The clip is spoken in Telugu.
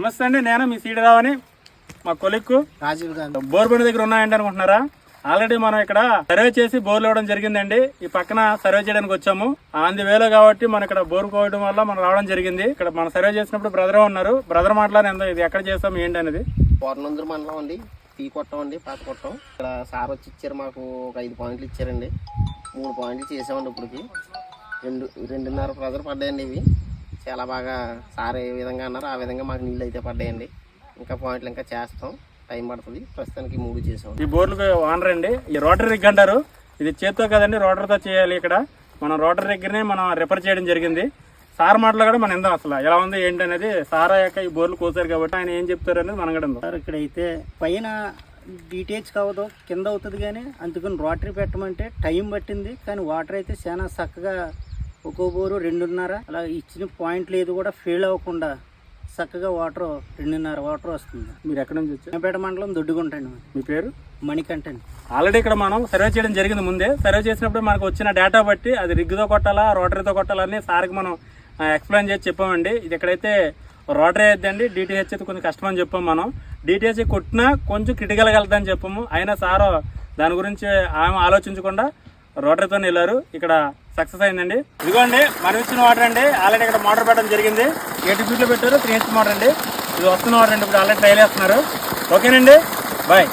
నమస్తే అండి, నేను మీ సీడరావని మా కొలిక్కు రాజీవ్ గాంధీ బోర్ బండి దగ్గర ఉన్నాయండి అనుకుంటున్నారా? ఆల్రెడీ మనం ఇక్కడ సర్వే చేసి బోర్లు ఇవ్వడం జరిగిందండి. ఈ పక్కన సర్వే చేయడానికి వచ్చాము. ఆంది వేలో కాబట్టి మనం ఇక్కడ బోర్ కోయడం వల్ల మనం రావడం జరిగింది. ఇక్కడ మనం సర్వే చేసినప్పుడు బ్రదర్ ఉన్నారు. బ్రదర్ మాట్లాడి ఇది ఎక్కడ చేస్తాం ఏంటి అనేది. పోర్నందూరు మండలం అండి, టీ కొట్టం అండి, పాత కొట్టం. ఇక్కడ సార్ వచ్చి ఇచ్చారు, మాకు ఒక 5 పాయింట్లు ఇచ్చారండి. 3 పాయింట్లు చేసామండి. ఇప్పటికి 2.5 ప్రెజర్ పడ్డాయండి. ఇవి చాలా బాగా సార్ ఏ విధంగా అన్నారు ఆ విధంగా మాకు నీళ్ళు అయితే పడ్డాయండి. ఇంకా పాయింట్లు ఇంకా చేస్తాం, టైం పడుతుంది. ప్రస్తుతానికి 3 చేసాం. ఈ బోర్లకు ఓనర్ అండి. ఈ రోటరీ రిగ్ అంటారు. ఇది చేత్తో కదండి, రోటర్తో చేయాలి. ఇక్కడ మనం రోటరీ రిగ్నే మనం రిపేర్ చేయడం జరిగింది. సార్ మాటలు కూడా మనం ఇందాం అసలు ఎలా ఉంది ఏంటి అనేది. సారా యొక్క ఈ బోర్లు కోసారు కాబట్టి ఆయన ఏం చెప్తారు అనేది మనం కూడా సార్ ఇక్కడైతే పైన డీటెయిల్స్ కావదు, కింద అవుతుంది. కానీ అందుకని రోటరీ పెట్టమంటే టైం పట్టింది. కానీ వాటర్ అయితే చాలా చక్కగా ఒక్కో బోరు 2.5 అలా ఇచ్చిన పాయింట్ లేదు కూడా ఫెయిల్ అవ్వకుండా చక్కగా వాటర్ 2.5 వాటర్ వస్తుంది. మీరు ఎక్కడి నుంచి వచ్చారు? చిన్నపేట మండలం దొడ్డుగుంటండి. మీ పేరు? మణికంఠండి. ఆల్రెడీ ఇక్కడ మనం సర్వే చేయడం జరిగింది. ముందే సర్వే చేసినప్పుడు మనకు వచ్చిన డేటా బట్టి అది రిగ్తో కొట్టాలా రోటరీతో కొట్టాలని సార్కి మనం ఎక్స్ప్లెయిన్ చేసి చెప్పామండి. ఇది ఎక్కడైతే రోటరీ అయిద్దండి, డిటిహెచ్ అయితే కొంచెం కష్టం అని చెప్పాము. మనం డిటిహెచ్ కొట్టినా కొంచెం క్రిటికల్గా వెళ్తామని చెప్పాము. అయినా సారు దాని గురించి ఆమె ఆలోచించకుండా రోటరీతో వెళ్ళారు. ఇక్కడ సక్సెస్ అయిందండి. ఇదిగోండి మనం ఇచ్చిన వాటర్ అండి. ఆల్రెడీ ఇక్కడ మోటార్ పెట్టడం జరిగింది. 8 ఫీట్లు పెట్టారు, 3 ఇంచ్ మోటార్ అండి. ఇది వస్తున్న వాటర్ అండి. ఇప్పుడు ఆల్రెడీ ట్రైల్ వేస్తున్నారు. ఓకేనండి, బాయ్.